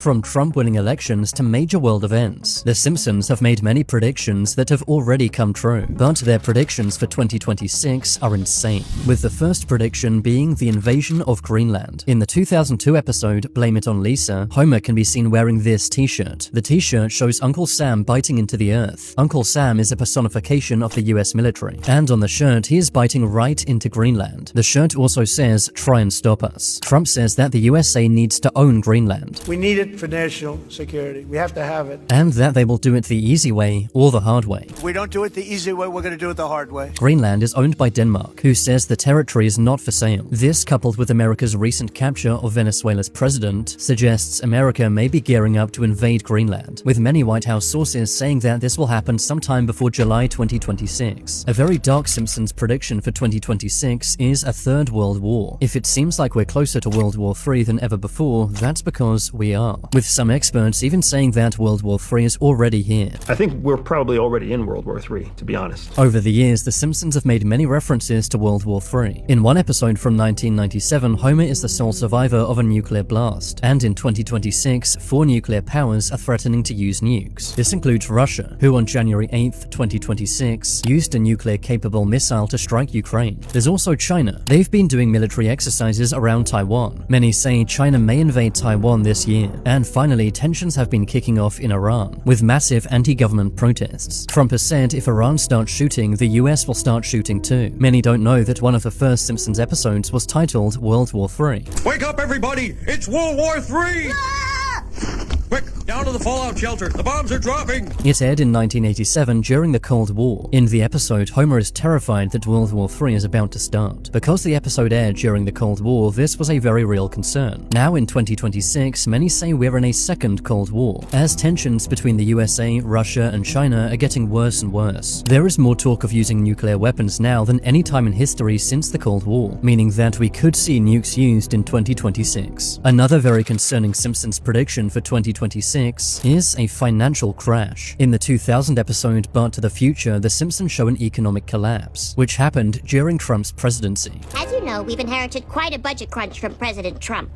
From Trump winning elections to major world events, The Simpsons have made many predictions that have already come true, but their predictions for 2026 are insane, with the first prediction being the invasion of Greenland. In the 2002 episode, Blame It on Lisa, Homer can be seen wearing this t-shirt. The t-shirt shows Uncle Sam biting into the earth. Uncle Sam is a personification of the US military, and on the shirt he is biting right into Greenland. The shirt also says, "Try and stop us." Trump says that the USA needs to own Greenland. We need it for national security. We have to have it. And that they will do it the easy way or the hard way. If we don't do it the easy way, we're going to do it the hard way. Greenland is owned by Denmark, who says the territory is not for sale. This, coupled with America's recent capture of Venezuela's president, suggests America may be gearing up to invade Greenland, with many White House sources saying that this will happen sometime before July 2026. A very dark Simpsons prediction for 2026 is a third world war. If it seems like we're closer to World War III than ever before, that's because we are, with some experts even saying that World War III is already here. I think we're probably already in World War III, to be honest. Over the years, The Simpsons have made many references to World War III. In one episode from 1997, Homer is the sole survivor of a nuclear blast, and in 2026, 4 nuclear powers are threatening to use nukes. This includes Russia, who on January 8th, 2026, used a nuclear-capable missile to strike Ukraine. There's also China. They've been doing military exercises around Taiwan. Many say China may invade Taiwan this year. And finally, tensions have been kicking off in Iran, with massive anti-government protests. Trump has said if Iran starts shooting, the US will start shooting too. Many don't know that one of the first Simpsons episodes was titled World War III. Wake up, everybody! It's World War III! Quick, down to the fallout shelter. The bombs are dropping! It aired in 1987 during the Cold War. In the episode, Homer is terrified that World War III is about to start. Because the episode aired during the Cold War, this was a very real concern. Now in 2026, many say we're in a second Cold War, as tensions between the USA, Russia, and China are getting worse and worse. There is more talk of using nuclear weapons now than any time in history since the Cold War, meaning that we could see nukes used in 2026. Another very concerning Simpsons prediction for 2026 is a financial crash. In the 2000 episode But to the Future, The Simpsons show an economic collapse, which happened during Trump's presidency. As you know, we've inherited quite a budget crunch from President Trump.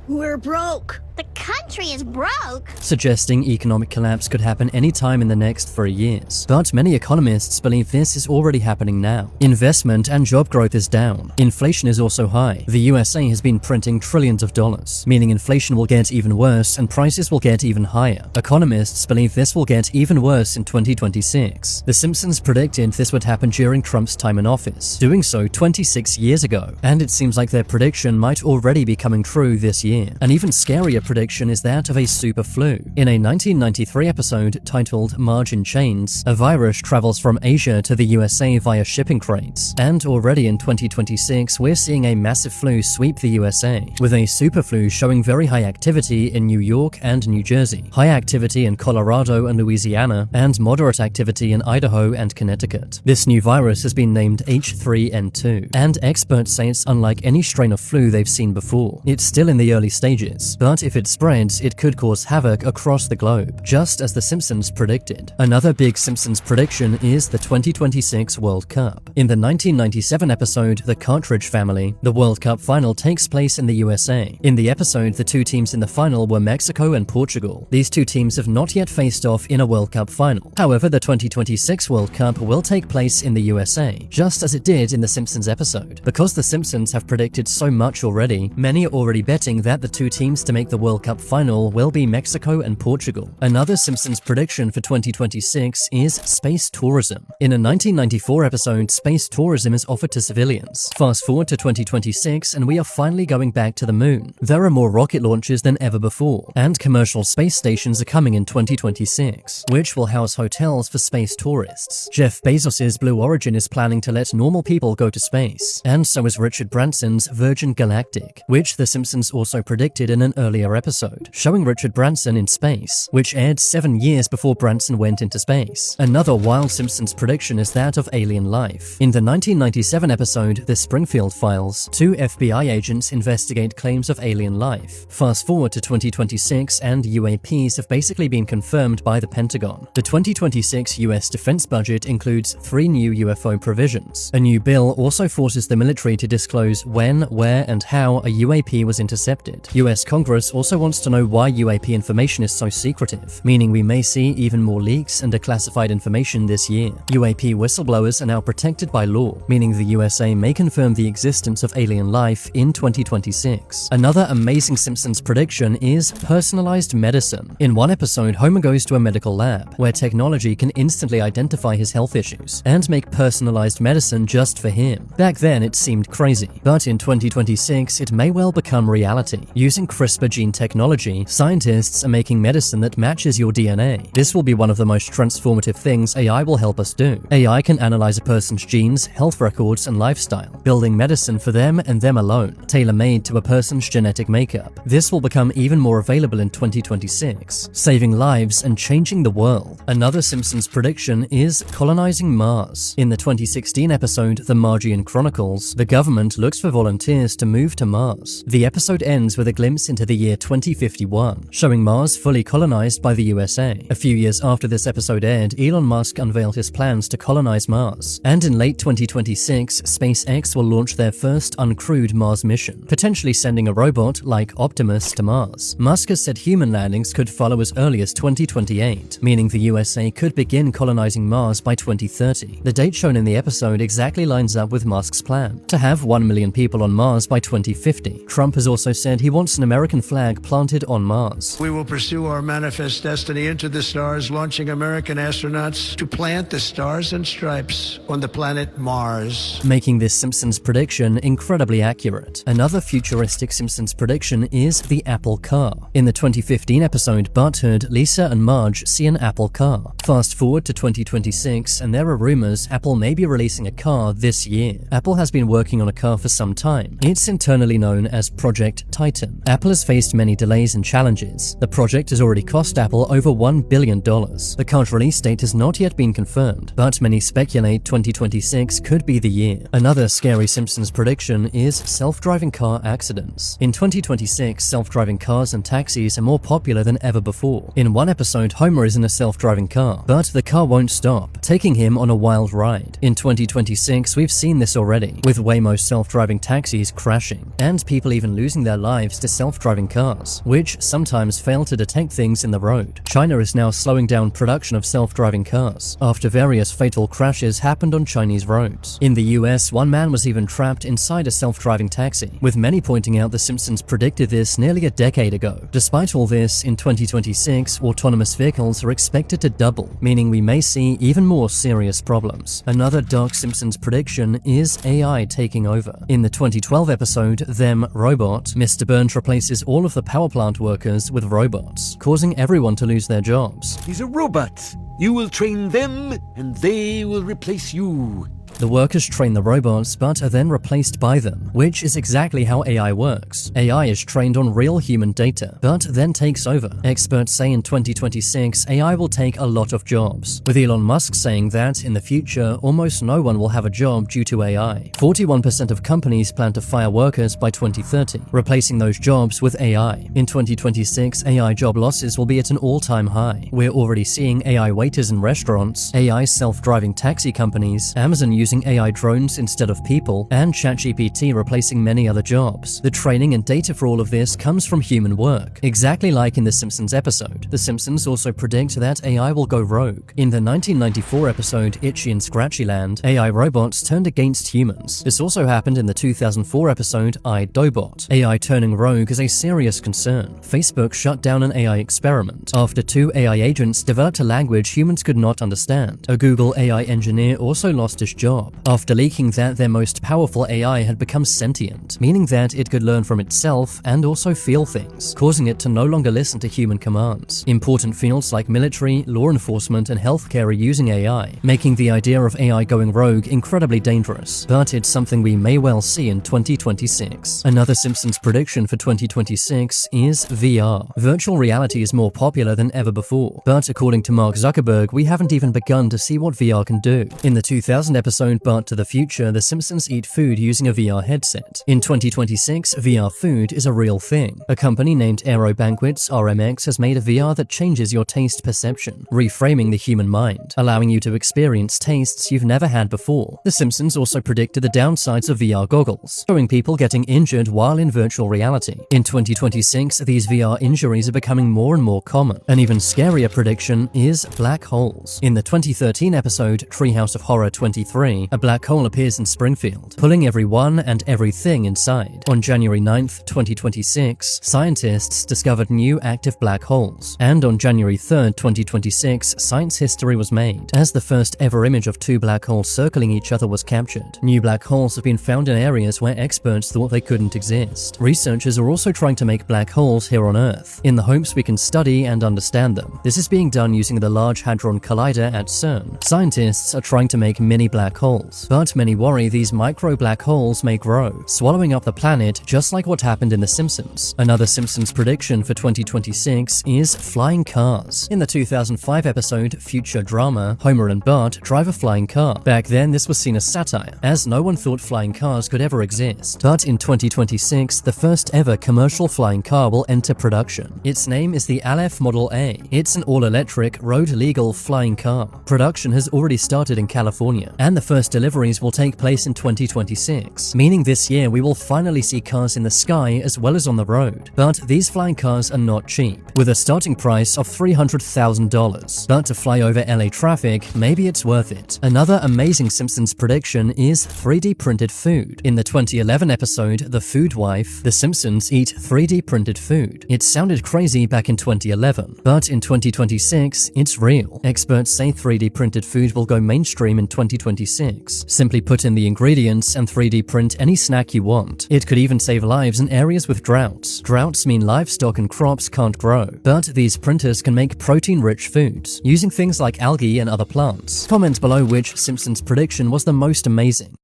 We're broke. The country is broke. Suggesting economic collapse could happen anytime in the next 3 years. But many economists believe this is already happening now. Investment and job growth is down. Inflation is also high. The USA has been printing trillions of dollars, meaning inflation will get even worse and prices will get even higher. Economists believe this will get even worse in 2026. The Simpsons predicted this would happen during Trump's time in office, doing so 26 years ago. And it seems like their prediction might already be coming true this year. An even scarier prediction is that of a super flu. In a 1993 episode titled Marge in Chains, a virus travels from Asia to the USA via shipping crates. And already in 2026, we're seeing a massive flu sweep the USA, with a super flu showing very high activity in New York and New Jersey, high activity in Colorado and Louisiana, and moderate activity in Idaho and Connecticut. This new virus has been named H3N2, and experts say it's unlike any strain of flu they've seen before. It's still in the early stages, but if it spreads, it could cause havoc across the globe, just as The Simpsons predicted. Another big Simpsons prediction is the 2026 World Cup. In the 1997 episode The Cartridge Family, the World Cup final takes place in the USA. In the episode, the 2 teams in the final were Mexico and Portugal. These 2 teams have not yet faced off in a World Cup final. However, the 2026 World Cup will take place in the USA, just as it did in the Simpsons episode. Because The Simpsons have predicted so much already, many are already betting that the 2 teams to make the World Cup final will be Mexico and Portugal. Another Simpsons prediction for 2026 is space tourism. In a 1994 episode, space tourism is offered to civilians. Fast forward to 2026 and we are finally going back to the moon. There are more rocket launches than ever before, and commercial space stations are coming in 2026, which will house hotels for space tourists. Jeff Bezos's Blue Origin is planning to let normal people go to space, and so is Richard Branson's Virgin Galactic, which The Simpsons also predicted in an earlier episode, showing Richard Branson in space, which aired 7 years before Branson went into space. Another wild Simpsons prediction is that of alien life. In the 1997 episode The Springfield Files, 2 FBI agents investigate claims of alien life. Fast forward to 2026 and UAPs have basically been confirmed by the Pentagon. The 2026 US defense budget includes 3 new UFO provisions. A new bill also forces the military to disclose when, where, and how a UAP was intercepted. US Congress also wants to know why UAP information is so secretive, meaning we may see even more leaks and declassified information this year. UAP whistleblowers are now protected by law, meaning the USA may confirm the existence of alien life in 2026. Another amazing Simpsons prediction is personalized medicine. In one episode, Homer goes to a medical lab, where technology can instantly identify his health issues and make personalized medicine just for him. Back then, it seemed crazy, but in 2026, it may well become reality. Using CRISPR gene technology, scientists are making medicine that matches your DNA. This will be one of the most transformative things AI will help us do. AI can analyze a person's genes, health records, and lifestyle, building medicine for them and them alone, tailor-made to a person's genetic makeup. This will become even more available in 2026, saving lives and changing the world. Another Simpsons prediction is colonizing Mars. In the 2016 episode, The Margian Chronicles, the government looks for volunteers to move to Mars. The episode ends with a glimpse into the year 2051, showing Mars fully colonized by the USA. A few years after this episode aired, Elon Musk unveiled his plans to colonize Mars, and in late 2026, SpaceX will launch their first uncrewed Mars mission, potentially sending a robot like Optimus to Mars. Musk has said human landings could follow as early as 2028, meaning the USA could begin colonizing Mars by 2030. The date shown in the episode exactly lines up with Musk's plan, to have 1 million people on Mars by 2050. Trump has also said he wants an American flag planted on Mars. We will pursue our manifest destiny into the stars, launching American astronauts to plant the stars and stripes on the planet Mars. Making this Simpsons prediction incredibly accurate. Another futuristic Simpsons prediction is the Apple car. In the 2015 episode Butthead, Lisa and Marge see an Apple car. Fast forward to 2026 and there are rumors Apple may be releasing a car this year. Apple has been working on a car for some time. It's internally known as Project Titan. Apple has faced many delays and challenges. The project has already cost Apple over $1 billion. The car's release date has not yet been confirmed, but many speculate 2026 could be the year. Another scary Simpsons prediction is self-driving car accidents. In 2026, self-driving cars and taxis are more popular than ever before. In one episode, Homer is in a self-driving car, but the car won't stop, taking him on a wild ride. In 2026, we've seen this already, with Waymo's self-driving taxis crashing, and people even losing their lives to self-driving cars, which sometimes fail to detect things in the road. China is now slowing down production of self-driving cars, after various fatal crashes happened on Chinese roads. In the US, one man was even trapped inside a self-driving taxi, with many pointing out the Simpsons predicted this nearly a decade ago. Despite all this, in 2026, autonomous vehicles are expected to double, meaning we may see even more serious problems. Another dark Simpsons prediction is AI taking over. In the 2012 episode, Them Robot, Mr. Burns replaces all of the power plant workers with robots, causing everyone to lose their jobs. He's a robot. You will train them, and they will replace you. The workers train the robots but are then replaced by them, which is exactly how AI works. AI is trained on real human data, but then takes over. Experts say in 2026, AI will take a lot of jobs, with Elon Musk saying that in the future, almost no one will have a job due to AI. 41% of companies plan to fire workers by 2030, replacing those jobs with AI. In 2026, AI job losses will be at an all-time high. We're already seeing AI waiters in restaurants, AI self-driving taxi companies, Amazon using AI drones instead of people, and ChatGPT replacing many other jobs. The training and data for all of this comes from human work, exactly like in the Simpsons episode. The Simpsons also predict that AI will go rogue. In the 1994 episode Itchy and Scratchy Land, AI robots turned against humans. This also happened in the 2004 episode iDobot. AI turning rogue is a serious concern. Facebook shut down an AI experiment after 2 AI agents developed a language humans could not understand. A Google AI engineer also lost his job after leaking that their most powerful AI had become sentient, meaning that it could learn from itself and also feel things, causing it to no longer listen to human commands. Important fields like military, law enforcement, and healthcare are using AI, making the idea of AI going rogue incredibly dangerous, but it's something we may well see in 2026. Another Simpsons prediction for 2026 is VR. Virtual reality is more popular than ever before, but according to Mark Zuckerberg, we haven't even begun to see what VR can do. In the 2000 episode episode, but to the future, the Simpsons eat food using a VR headset. In 2026, VR food is a real thing. A company named Aero Banquets RMX has made a VR that changes your taste perception, reframing the human mind, allowing you to experience tastes you've never had before. The Simpsons also predicted the downsides of VR goggles, showing people getting injured while in virtual reality. In 2026, these VR injuries are becoming more and more common. An even scarier prediction is black holes. In the 2013 episode Treehouse of Horror 23, a black hole appears in Springfield, pulling everyone and everything inside. On January 9th, 2026, scientists discovered new active black holes, and on January 3rd, 2026, science history was made, as the first ever image of two black holes circling each other was captured. New black holes have been found in areas where experts thought they couldn't exist. Researchers are also trying to make black holes here on Earth, in the hopes we can study and understand them. This is being done using the Large Hadron Collider at CERN. Scientists are trying to make mini black holes, but many worry these micro black holes may grow, swallowing up the planet just like what happened in The Simpsons. Another Simpsons prediction for 2026 is flying cars. In the 2005 episode Future Drama, Homer and Bart drive a flying car. Back then, this was seen as satire, as no one thought flying cars could ever exist. But in 2026, the first ever commercial flying car will enter production. Its name is the Aleph Model A. It's an all-electric, road-legal flying car. Production has already started in California, and the first deliveries will take place in 2026, meaning this year we will finally see cars in the sky as well as on the road. But these flying cars are not cheap, with a starting price of $300,000. But to fly over LA traffic, maybe it's worth it. Another amazing Simpsons prediction is 3D printed food. In the 2011 episode The Food Wife, the Simpsons eat 3D printed food. It sounded crazy back in 2011, but in 2026, it's real. Experts say 3D printed food will go mainstream in 2026. Simply put in the ingredients and 3D print any snack you want. It could even save lives in areas with droughts. Droughts mean livestock and crops can't grow, but these printers can make protein-rich foods, using things like algae and other plants. Comment below which Simpsons prediction was the most amazing.